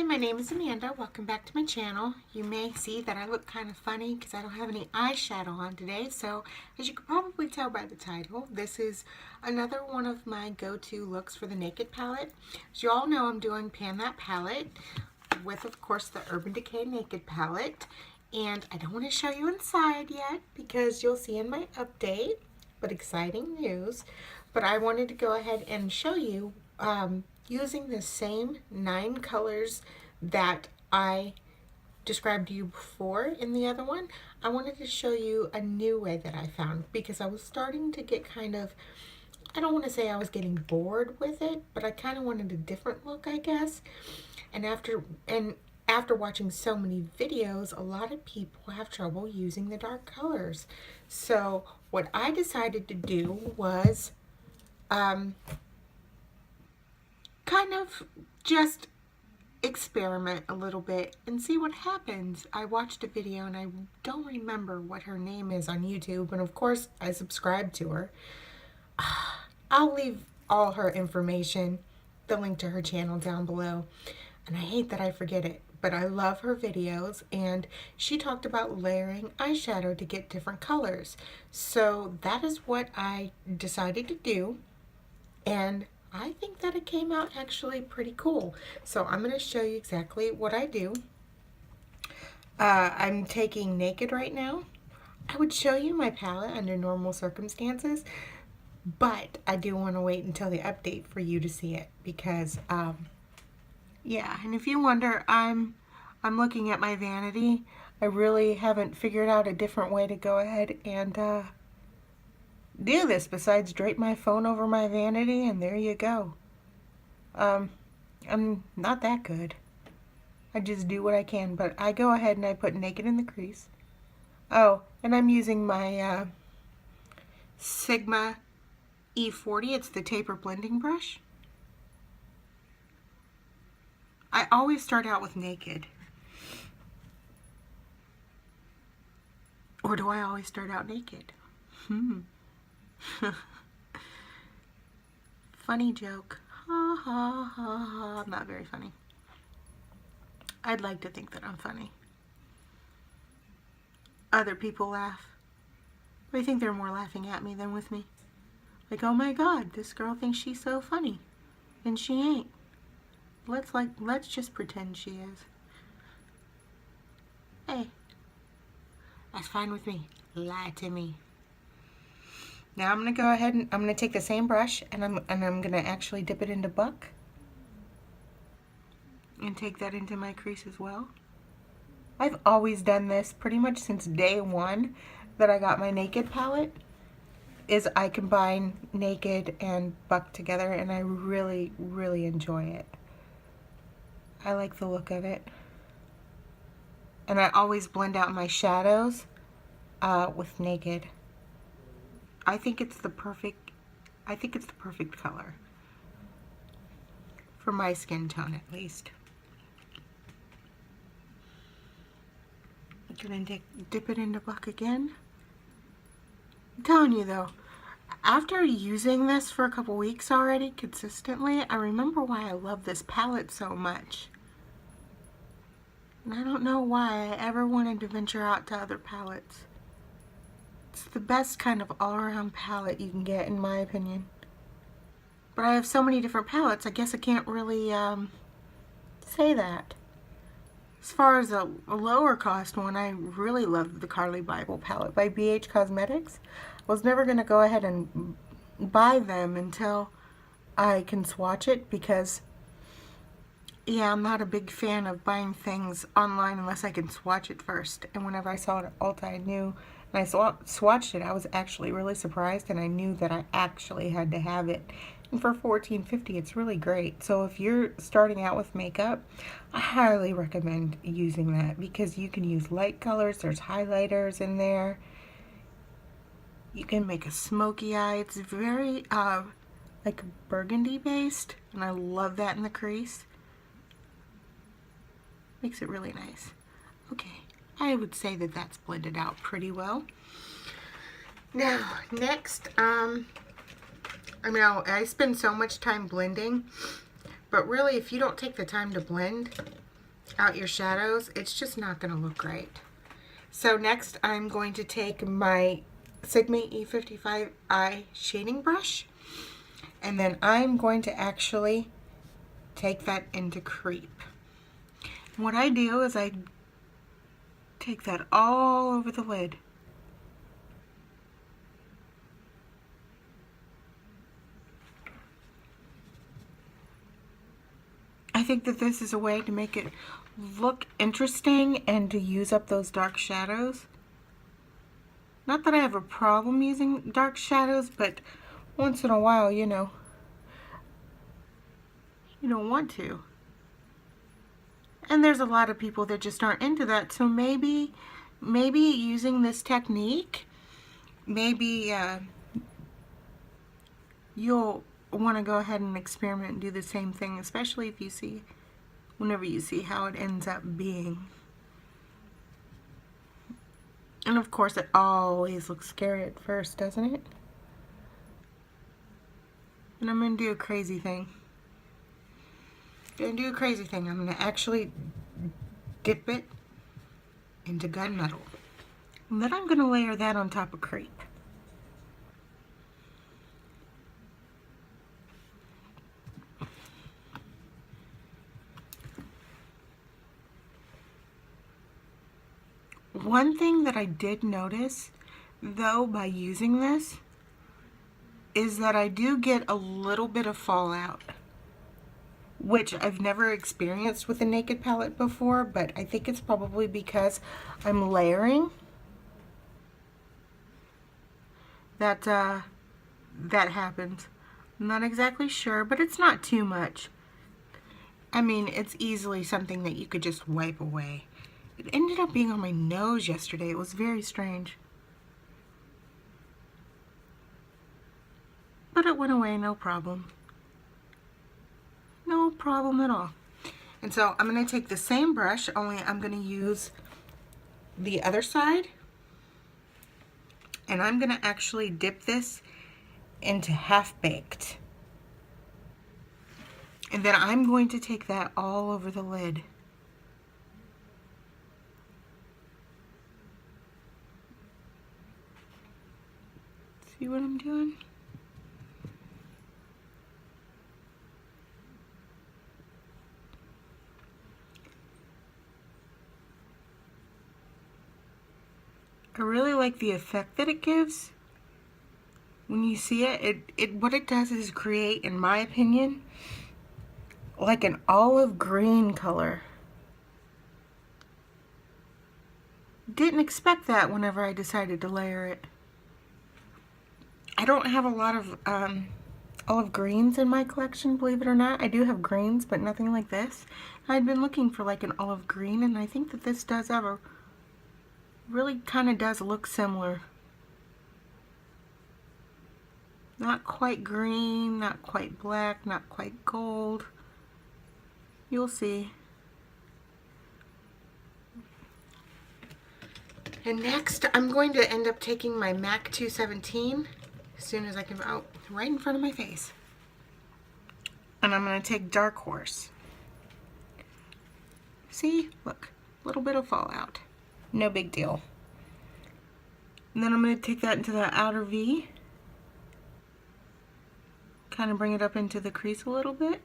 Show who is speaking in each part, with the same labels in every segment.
Speaker 1: my name is Amanda. Welcome back to my channel. You may see that I look kind of funny because I don't have any eyeshadow on today. So as you can probably tell by the title, this is another one of my go-to looks for the Naked palette. As you all know, I'm doing Pan That palette with, of course, the Urban Decay Naked palette. And I don't want to show you inside yet because you'll see in my update, but exciting news. But I wanted to go ahead and show you using the same 9 colors that I described to you before in the other one. I wanted to show you a new way that I found because I was starting to get kind of, I don't want to say I was getting bored with it, but I kind of wanted a different look, I guess. And after watching so many videos, a lot of people have trouble using the dark colors. So what I decided to do was kind of just experiment a little bit and see what happens. I watched a video and I don't remember what her name is on YouTube, and of course I subscribed to her. I'll leave all her information, the link to her channel down below, and I hate that I forget it, but I love her videos, and she talked about layering eyeshadow to get different colors. So that is what I decided to do, and I think that it came out actually pretty cool. So I'm going to show you exactly what I do. I'm taking Naked right now. I would show you my palette under normal circumstances, but I do want to wait until the update for you to see it because, yeah. And if you wonder, I'm looking at my vanity. I really haven't figured out a different way to go ahead and do this besides drape my phone over my vanity, and there you go. I'm not that good. I just do what I can, but I go ahead and I put Naked in the crease. Oh, and I'm using my Sigma E40. It's the taper blending brush. I always start out with Naked. Or do I always start out naked? Funny joke. Ha ha ha ha. Not very funny. I'd like to think that I'm funny. Other people laugh. I think they're more laughing at me than with me. Like, oh my god, this girl thinks she's so funny. And she ain't. Let's just pretend she is. Hey. That's fine with me. Lie to me. Now I'm going to go ahead and I'm going to take the same brush and I'm going to actually dip it into Buck and take that into my crease as well. I've always done this pretty much since day one that I got my Naked palette, is I combine Naked and Buck together, and I really, really enjoy it. I like the look of it. And I always blend out my shadows with Naked. I think it's the perfect color for my skin tone, at least. I'm gonna dip it into Buck again. I'm telling you though, after using this for a couple weeks already consistently, I remember why I love this palette so much. And I don't know why I ever wanted to venture out to other palettes. It's the best kind of all-around palette you can get, in my opinion. But I have so many different palettes, I guess I can't really say that. As far as a lower cost one, I really love the Carly Bible palette by BH Cosmetics. I was never going to go ahead and buy them until I can swatch it because, yeah, I'm not a big fan of buying things online unless I can swatch it first. And whenever I saw it at Ulta, I knew, and I swatched it, I was actually really surprised, and I knew that I actually had to have it. And for $14.50, it's really great. So if you're starting out with makeup, I highly recommend using that because you can use light colors. There's highlighters in there. You can make a smoky eye. It's very like burgundy based, and I love that in the crease. Makes it really nice. Okay, I would say that that's blended out pretty well. Now, next, I know I spend so much time blending, but really if you don't take the time to blend, out your shadows, it's just not going to look right. So next I'm going to take my Sigma E55i shading brush, and then I'm going to actually take that into Creep. What I do is I take that all over the lid. I think that this is a way to make it look interesting and to use up those dark shadows. Not that I have a problem using dark shadows, but once in a while, you know, you don't want to. And there's a lot of people that just aren't into that, so maybe using this technique, maybe you'll want to go ahead and experiment and do the same thing, especially if you see, whenever you see how it ends up being. And of course it always looks scary at first, doesn't it? And I'm going to do a crazy thing. I'm going to actually dip it into gunmetal. And then I'm going to layer that on top of Creep. One thing that I did notice, though, by using this, is that I do get a little bit of fallout, which I've never experienced with a naked palette before, but I think it's probably because I'm layering that that happens. I'm not exactly sure, but it's not too much. I mean, it's easily something that you could just wipe away. It ended up being on my nose yesterday. It was very strange. But it went away, no problem. No problem at all. And so I'm going to take the same brush, only I'm going to use the other side. And I'm going to actually dip this into Half Baked. And then I'm going to take that all over the lid. See what I'm doing? I really like the effect that it gives. When you see it, what it does is create, in my opinion, like an olive green color. Didn't expect that whenever I decided to layer it. I don't have a lot of olive greens in my collection, believe it or not. I do have greens, but nothing like this. I'd been looking for like an olive green, and I think that this does have a, really kind of does look similar. Not quite green, not quite black, not quite gold. You'll see. And next, I'm going to end up taking my MAC 217 as soon as I can, oh, right in front of my face. And I'm going to take Dark Horse. See, look, a little bit of fallout. No big deal. And then I'm going to take that into the outer V. Kind of bring it up into the crease a little bit.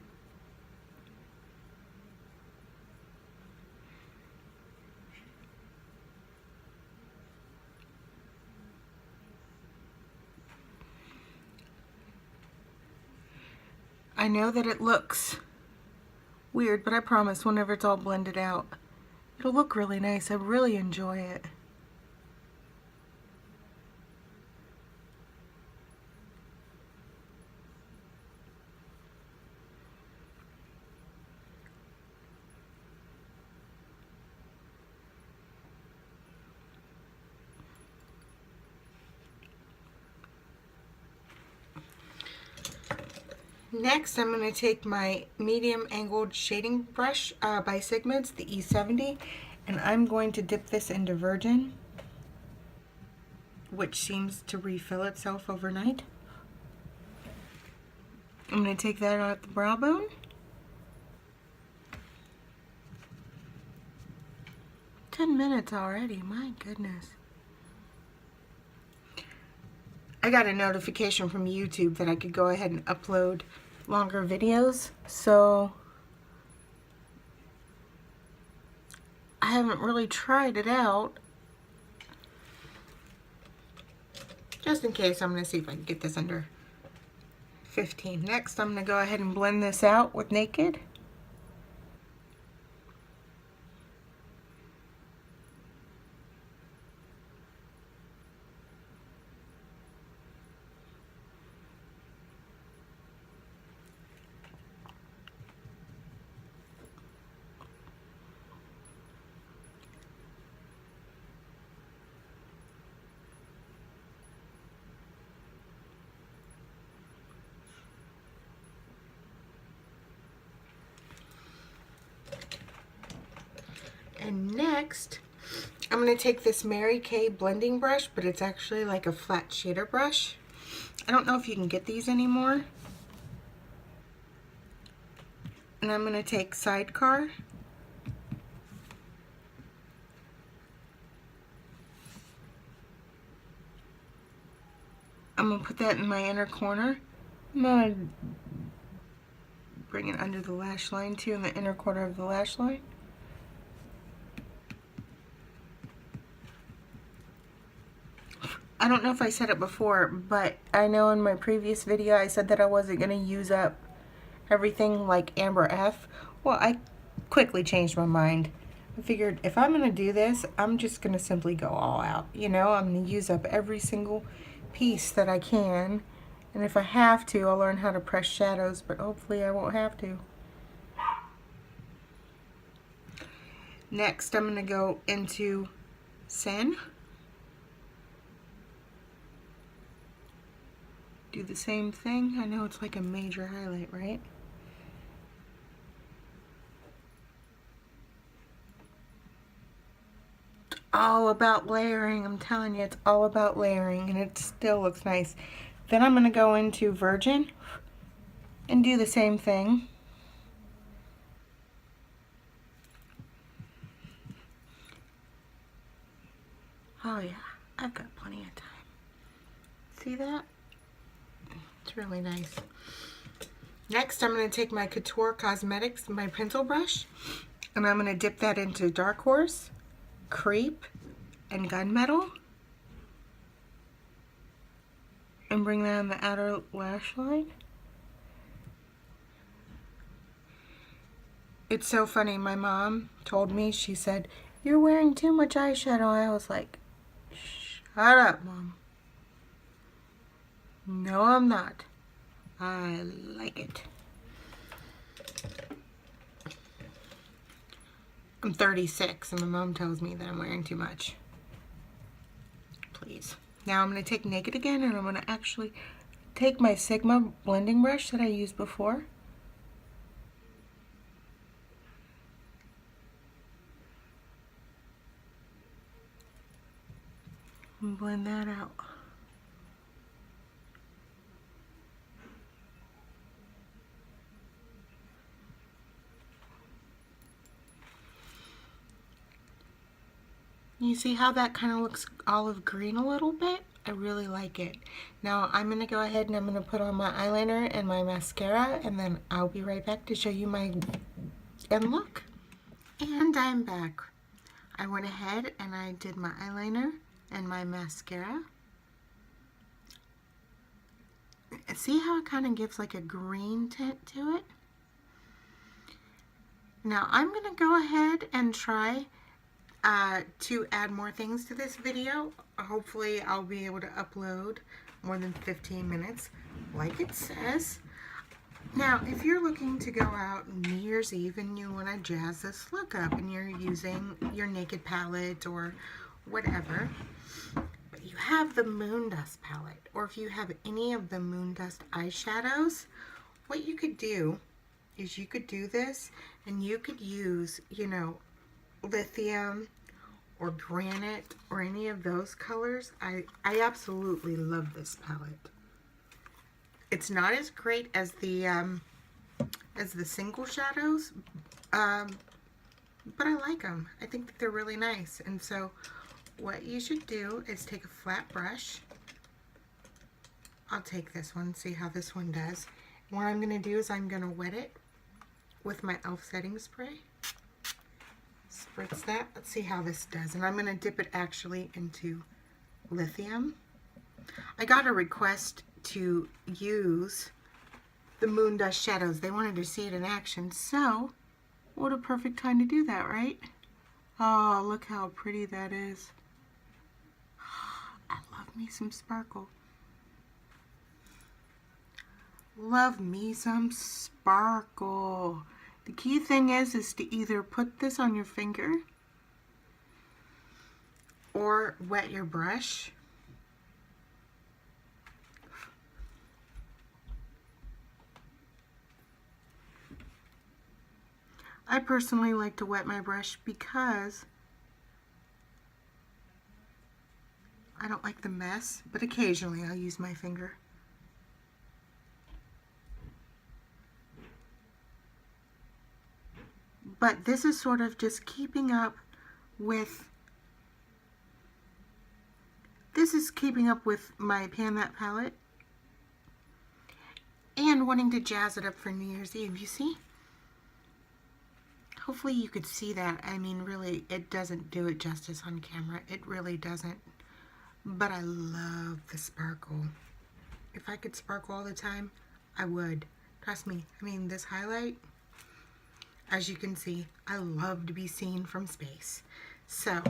Speaker 1: I know that it looks weird, but I promise whenever it's all blended out, it'll look really nice. I really enjoy it. Next, I'm going to take my medium angled shading brush by Sigma, it's the E70, and I'm going to dip this into Virgin, which seems to refill itself overnight. I'm going to take that out the brow bone. 10 minutes already, my goodness. I got a notification from YouTube that I could go ahead and upload longer videos, so I haven't really tried it out. Just in case, I'm going to see if I can get this under 15. Next, I'm going to go ahead and blend this out with Naked. And next, I'm going to take this Mary Kay blending brush, but it's actually like a flat shader brush. I don't know if you can get these anymore. And I'm going to take Sidecar. I'm going to put that in my inner corner. I'm going to bring it under the lash line too, in the inner corner of the lash line. I don't know if I said it before, but I know in my previous video I said that I wasn't going to use up everything like Amber F. Well, I quickly changed my mind. I figured if I'm going to do this, I'm just going to simply go all out. You know, I'm going to use up every single piece that I can. And if I have to, I'll learn how to press shadows, but hopefully I won't have to. Next, I'm going to go into Sin. Do the same thing. I know it's like a major highlight, right? All about layering. I'm telling you, it's all about layering, and it still looks nice. Then I'm going to go into Virgin and do the same thing. Oh yeah, I've got plenty of time. See that? It's really nice. Next, I'm going to take my Couture Cosmetics, my pencil brush, and I'm going to dip that into Dark Horse, Creep, and Gunmetal, and bring that on the outer lash line. It's so funny, my mom told me, she said, "You're wearing too much eyeshadow." I was like, "Shut up, Mom. No, I'm not. I like it." I'm 36 and my mom tells me that I'm wearing too much. Please. Now I'm going to take Naked again, and I'm going to actually take my Sigma blending brush that I used before. And blend that out. You see how that kind of looks olive green a little bit? I really like it. Now I'm going to go ahead and I'm going to put on my eyeliner and my mascara, and then I'll be right back to show you my end look. And I'm back. I went ahead and I did my eyeliner and my mascara. See how it kind of gives like a green tint to it? Now I'm going to go ahead and try to add more things to this video. Hopefully I'll be able to upload more than 15 minutes like it says. Now if you're looking to go out New Year's Eve and you want to jazz this look up and you're using your Naked palette or whatever, but you have the Moondust palette, or if you have any of the Moondust eyeshadows, what you could do is you could do this and you could use, you know, lithium or granite or any of those colors. I absolutely love this palette. It's not as great as the single shadows, but I like them. I think that they're really nice. And so what you should do is take a flat brush. I'll take this one, see how this one does. What I'm going to do is I'm going to wet it with my e.l.f. setting spray. Spritz that. Let's see how this does. And I'm going to dip it actually into lithium. I got a request to use the Moondust shadows. They wanted to see it in action. So, what a perfect time to do that, right? Oh, look how pretty that is. I love me some sparkle. Love me some sparkle. The key thing is to either put this on your finger or wet your brush. I personally like to wet my brush because I don't like the mess, but occasionally I'll use my finger. But this is sort of just keeping up with, my Pan That palette and wanting to jazz it up for New Year's Eve, you see? Hopefully you could see that. I mean, really, it doesn't do it justice on camera. It really doesn't. But I love the sparkle. If I could sparkle all the time, I would. Trust me. I mean, this highlight, as you can see, I love to be seen from space. So,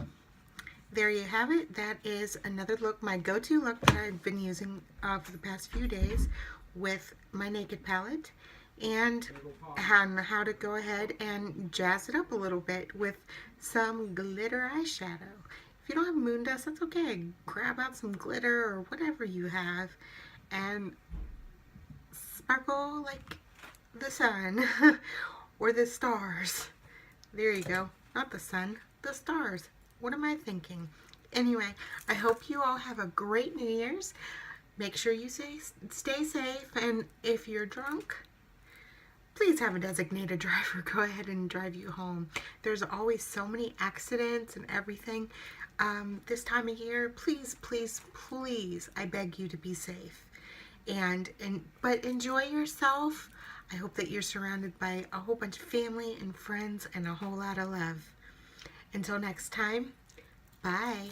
Speaker 1: there you have it. That is another look, my go-to look that I've been using for the past few days with my Naked palette, and how to go ahead and jazz it up a little bit with some glitter eyeshadow. If you don't have Moondust, that's okay. Grab out some glitter or whatever you have and sparkle like the sun or the stars. There you go. Not the sun, the stars. What am I thinking? Anyway, I hope you all have a great New Year's. Make sure you stay safe, and if you're drunk, please have a designated driver go ahead and drive you home. There's always so many accidents and everything this time of year. Please, please, please, I beg you to be safe. But enjoy yourself. I hope that you're surrounded by a whole bunch of family and friends and a whole lot of love. Until next time, bye.